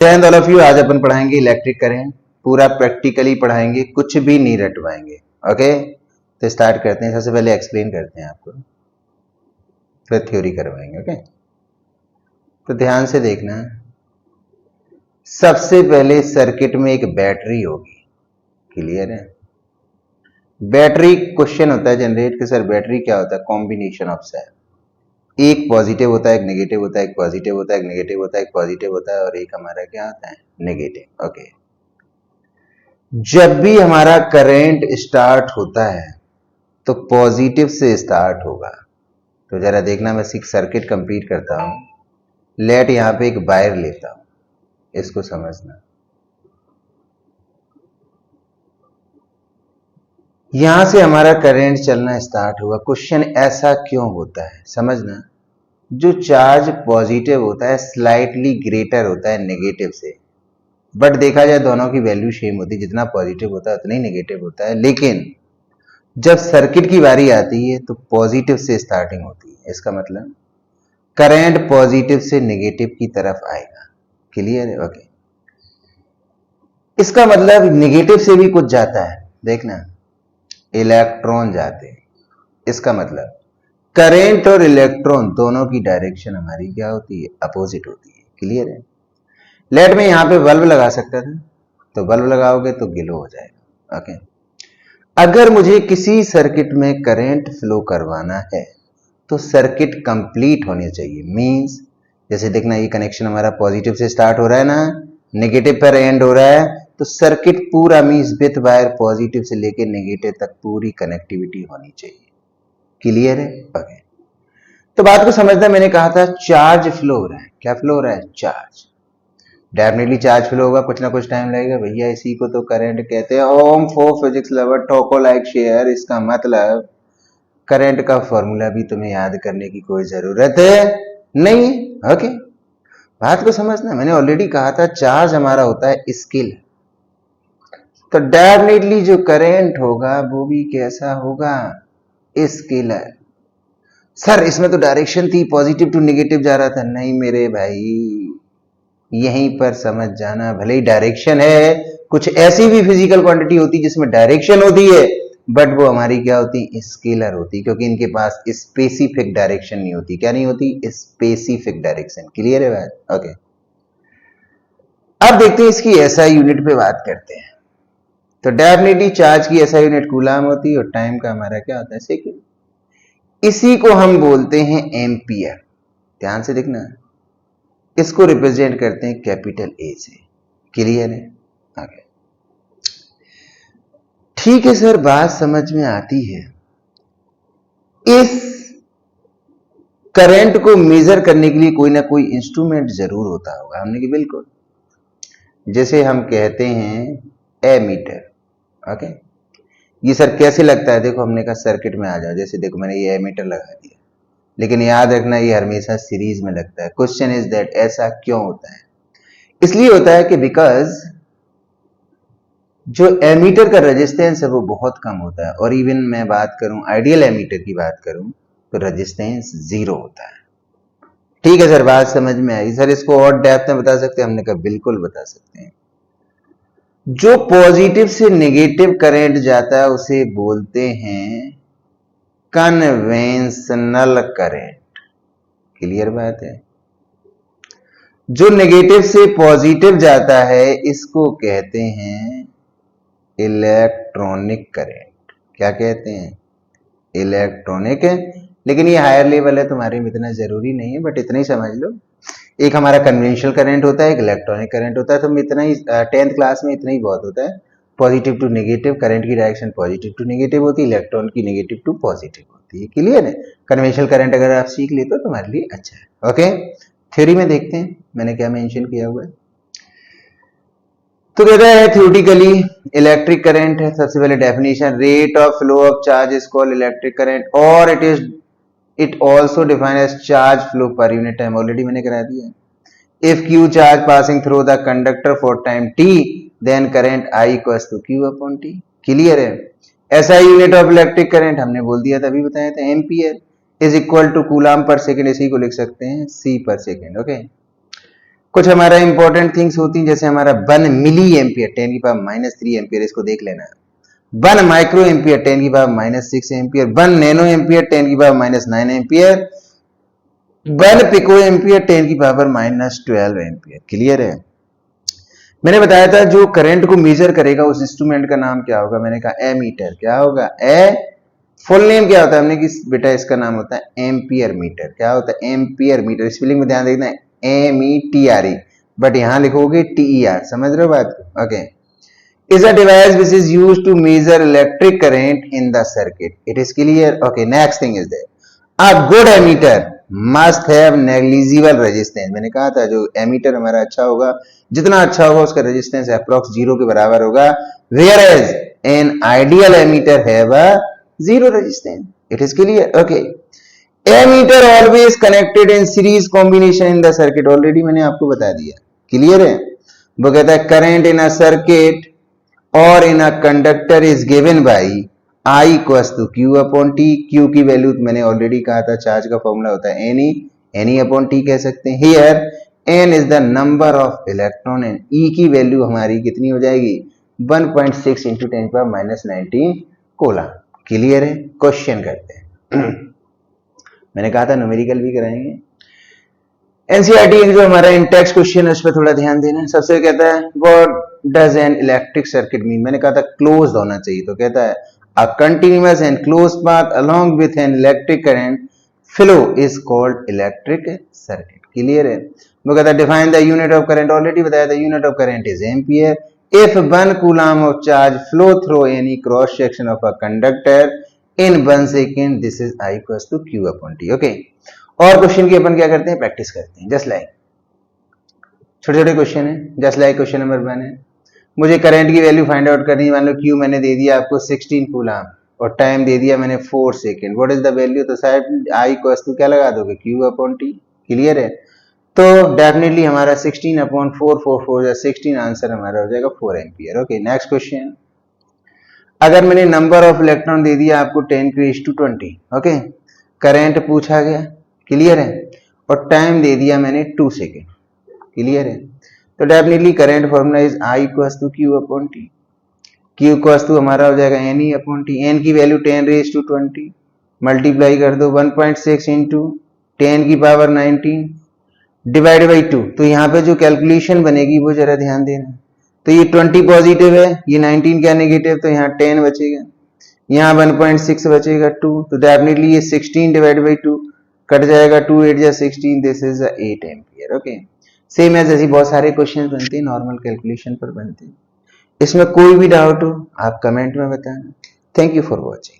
जय all of you. आज अपन पढ़ाएंगे इलेक्ट्रिक करंट, पूरा प्रैक्टिकली पढ़ाएंगे, कुछ भी नहीं रटवाएंगे। ओके, तो स्टार्ट करते हैं। सबसे पहले एक्सप्लेन करते हैं आपको, फिर थ्योरी करवाएंगे। ओके, तो ध्यान से देखना। सबसे पहले सर्किट में एक बैटरी होगी, क्लियर है। बैटरी क्वेश्चन होता है जनरेट कि सर बैटरी क्या होता है? Combination of cell. एक पॉजिटिव होता है, एक नेगेटिव होता है, एक पॉजिटिव होता है, एक नेगेटिव होता है, एक पॉजिटिव होता है, और एक हमारा क्या होता है? नेगेटिव। ओके, जब भी हमारा करंट स्टार्ट होता है तो पॉजिटिव से स्टार्ट होगा। तो जरा देखना, मैं सर्किट कंप्लीट करता हूं। लेट यहां पे एक वायर लेता हूं, इसको समझना। यहां से हमारा करंट चलना स्टार्ट हुआ। क्वेश्चन ऐसा क्यों होता है समझना। जो चार्ज पॉजिटिव होता है स्लाइटली ग्रेटर होता है नेगेटिव से, बट देखा जाए दोनों की वैल्यू सेम होती है, जितना पॉजिटिव होता है उतना ही नेगेटिव होता है। लेकिन जब सर्किट की बारी आती है तो पॉजिटिव से स्टार्टिंग होती है। इसका मतलब करंट पॉजिटिव से नेगेटिव की तरफ आएगा। क्लियर है? ओके, इसका मतलब नेगेटिव से भी कुछ जाता है, देखना, इलेक्ट्रॉन जाते हैं। इसका मतलब करंट और इलेक्ट्रॉन दोनों की डायरेक्शन हमारी क्या होती है? अपोजिट होती है। क्लियर है? लेट में यहां पे बल्ब लगा सकता था, तो बल्ब लगाओगे तो गिलो हो जाएगा। ओके, अगर मुझे किसी सर्किट में करंट फ्लो करवाना है तो सर्किट कंप्लीट होनी चाहिए। मींस जैसे देखना, ये कनेक्शन हमारा पॉजिटिव से स्टार्ट हो रहा है ना, नेगेटिव पर एंड हो रहा है, तो सर्किट पूरा मींस विथ वायर पॉजिटिव से लेके नेगेटिव तक पूरी कनेक्टिविटी होनी चाहिए। क्लियर है? ओके, तो बात को समझना। मैंने कहा था चार्ज फ्लो हो रहा है। क्या फ्लो हो रहा है? चार्ज। डेफिनेटली चार्ज फ्लो होगा, कुछ ना कुछ टाइम लगेगा भैया। इसी को तो करंट कहते हैं। ओम फॉर फिजिक्स लवर टोको लाइक शेयर। इसका मतलब करंट का फॉर्मूला भी तुम्हें याद करने की कोई जरूरत नहीं। ओके, बात को समझना। मैंने ऑलरेडी कहा था चार्ज हमारा होता है स्केलर, तो डेफिनेटली जो करंट होगा वो भी कैसा होगा? स्केलर। सर इसमें तो डायरेक्शन थी, पॉजिटिव टू नेगेटिव जा रहा था। नहीं मेरे भाई, यहीं पर समझ जाना। भले ही डायरेक्शन है, कुछ ऐसी भी फिजिकल क्वांटिटी होती है जिसमें डायरेक्शन होती है, बट वो हमारी क्या होती? स्केलर होती, क्योंकि इनके पास स्पेसिफिक डायरेक्शन नहीं होती। क्या नहीं होती? Specific direction. क्लियर है बात? ओके, अब देखते हैं इसकी एसआई यूनिट पे बात करते हैं। तो डेफिनेटली चार्ज की एसआई यूनिट कूलाम होती है, और टाइम का हमारा क्या होता है? सेकेंड। इसी को हम बोलते हैं एम्पियर। ध्यान से देखना, इसको रिप्रेजेंट करते हैं कैपिटल ए से। क्लियर है? आगे ठीक है सर, बात समझ में आती है। इस करंट को मेजर करने के लिए कोई ना कोई इंस्ट्रूमेंट जरूर होता होगा। हमने कि बिल्कुल, जैसे हम कहते हैं एमीटर। ओके, ये सर कैसे लगता है? देखो, हमने कहा सर्किट में आ जाओ। जैसे देखो, मैंने ये एमीटर लगा दिया, लेकिन याद रखना ये हमेशा सीरीज में लगता है। क्वेश्चन इज दैट ऐसा क्यों होता है? इसलिए होता है कि बिकॉज जो एमीटर का रेजिस्टेंस है वो बहुत कम होता है, और इवन मैं बात करूं आइडियल एमीटर की बात करूं तो रेजिस्टेंस 0 होता है। ठीक है सर, बात समझ में आई। सर इसको और डेप्थ में बता सकते हैं? हमने कहा बिल्कुल बता सकते हैं। जो पॉजिटिव से नेगेटिव करंट जाता है उसे बोलते हैं कन्वेंशनल करंट। क्लियर बात है? जो नेगेटिव से पॉजिटिव जाता है इसको कहते हैं इलेक्ट्रॉनिक करंट। क्या कहते हैं? इलेक्ट्रॉनिक। लेकिन ये हायर लेवल है, तुम्हारे में इतना जरूरी नहीं है, बट इतना ही समझ लो। एक हमारा कन्वेंशनल करंट होता है, एक इलेक्ट्रॉनिक करंट होता है। तो इतना ही 10th क्लास में इतना ही बहुत होता है। पॉजिटिव टू नेगेटिव, करंट की डायरेक्शन पॉजिटिव टू नेगेटिव होती है, इलेक्ट्रॉन की नेगेटिव टू पॉजिटिव होती है। क्लियर है? कन्वेंशनल करंट अगर आप सीख लेते हो तो तुम्हारे लिए अच्छा है। ओके, थ्योरी में देखते हैं मैंने क्या मेंशन किया हुआ है। तो कहता है थ्योरेटिकली इलेक्ट्रिक करंट है। सबसे पहले definition, rate of flow of charge is called electric current, और it also defined as charge flow per unit time. Already मैंने करा दिया। If Q charge passing through the conductor for time t, then current I equals to Q upon T. Clear है? SI unit of electric current हमने बोल दिया था, अभी बताया था, ampere is equal to coulomb per second. इसी को लिख सकते हैं C पर सेकेंड। ओके, कुछ हमारा इंपॉर्टेंट थिंग्स होती हैं, जैसे हमारा 1 मिली एम्पियर 10 की पावर -3 एम्पियर, इसको देख लेना। 1 माइक्रो एम्पियर 10 की पावर -6 एम्पियर, 1 नैनो एम्पियर 10 की पावर -9 एम्पियर, 1 पिको एम्पियर 10 की पावर -12 एम्पियर। क्लियर है? मैंने बताया था जो करंट को मेजर करेगा उस इंस्ट्रूमेंट का नाम क्या होगा, मैंने कहा एमीटर। क्या होगा? फुल नेम क्या होता है हमने कि बेटा इसका नाम होता है एम्पियर मीटर। क्या होता है? Ampere metre. स्पेलिंग में ध्यान देखना है, METRE, बट यहां लिखोगे TER। समझ रहे हो बात को? Okay. is a device which is used to measure electric current in the circuit. It is clear? Okay, next thing is there. A good emitter must have negligible resistance. मैंने कहा था जो एमीटर हमारा अच्छा होगा, जितना अच्छा होगा उसका रेजिस्टेंस अप्रॉक्स 0 के बराबर होगा, whereas an ideal emitter have a zero resistance. It is clear? Okay. Ammeter always connected in series combination in the circuit. Already मैंने आपको बता दिया। क्लियर है? वो कहता है करंट इन अ सर्किट और in a conductor is given by I equals to Q upon T। Q की वैल्यू मैंने ऑलरेडी कहा था, चार्ज का फॉर्मूला होता है NE अपॉन T कह सकते हैं। Here N is the number of electron and E की वैल्यू हमारी कितनी हो जाएगी? 1.6 इंटू 10⁻19 कोला। क्लियर है? क्वेश्चन करते हैं। मैंने कहा था न्यूमेरिकल भी कराएंगे। एनसीईआरटी जो हमारा इंटेक्स क्वेश्चन है उस पर थोड़ा ध्यान देना। सबसे कहता है what does an electric circuit mean. मैंने कहा था क्लोज्ड होना चाहिए, तो कहता है a continuous and closed path along with an electric current flow is called electric circuit. Clear है? वो कहता है define the unit of current. Already बताया था unit of current is ampere. If 1 coulomb of charge flow through any cross section of a conductor in 1 second, this is I equals to Q upon T। Okay, और question की अपन क्या करते हैं? Practice करते हैं। जस्ट लाइक छोटे छोटे क्वेश्चन है। जस्ट लाइक क्वेश्चन नंबर 1 है, मुझे करंट की वैल्यू फाइंड आउट करनी है। मान लो Q मैंने दे दिया आपको 16 कूलम और टाइम दे दिया मैंने 4 second. What is the value? तो शायद I इक्वल्स टू क्या लगा दोगे? Q upon T। क्लियर है? तो डेफिनेटली हमारा 16 अपॉन 4 4 4 या 16 आंसर हमारा हो जाएगा 4 एम्पियर। Okay, next question. अगर मैंने नंबर ऑफ इलेक्ट्रॉन दे दिया आपको 10⁻20, ओके, करंट पूछा गया। क्लियर है? और टाइम दे दिया मैंने 2 सेकेंड। क्लियर है? तो definitely current formula is I equals to Q upon T। Q equals to हमारा हो जाएगा NE अपॉन T। N की वैल्यू 10⁻20 मल्टीप्लाई कर दो 1.6 इंटू 10 की पावर 19 डिवाइड बाई 2। तो यहाँ पे जो कैलकुलेशन बनेगी वो जरा ध्यान देना। तो ये 20 पॉजिटिव है, ये 19 क्या नेगेटिव, तो यहाँ 10 बचेगा, यहाँ 1.6 बचेगा 2। तो डेफिनेटली ये 16 डिवाइड बाई 2 कट जाएगा, 2 8 या 16, this is 8 ampere. Okay, same as ऐसी बहुत सारे क्वेश्चन बनते हैं, नॉर्मल कैलकुलेशन पर बनते हैं। इसमें कोई भी डाउट हो आप कमेंट में बताना। Thank you for watching.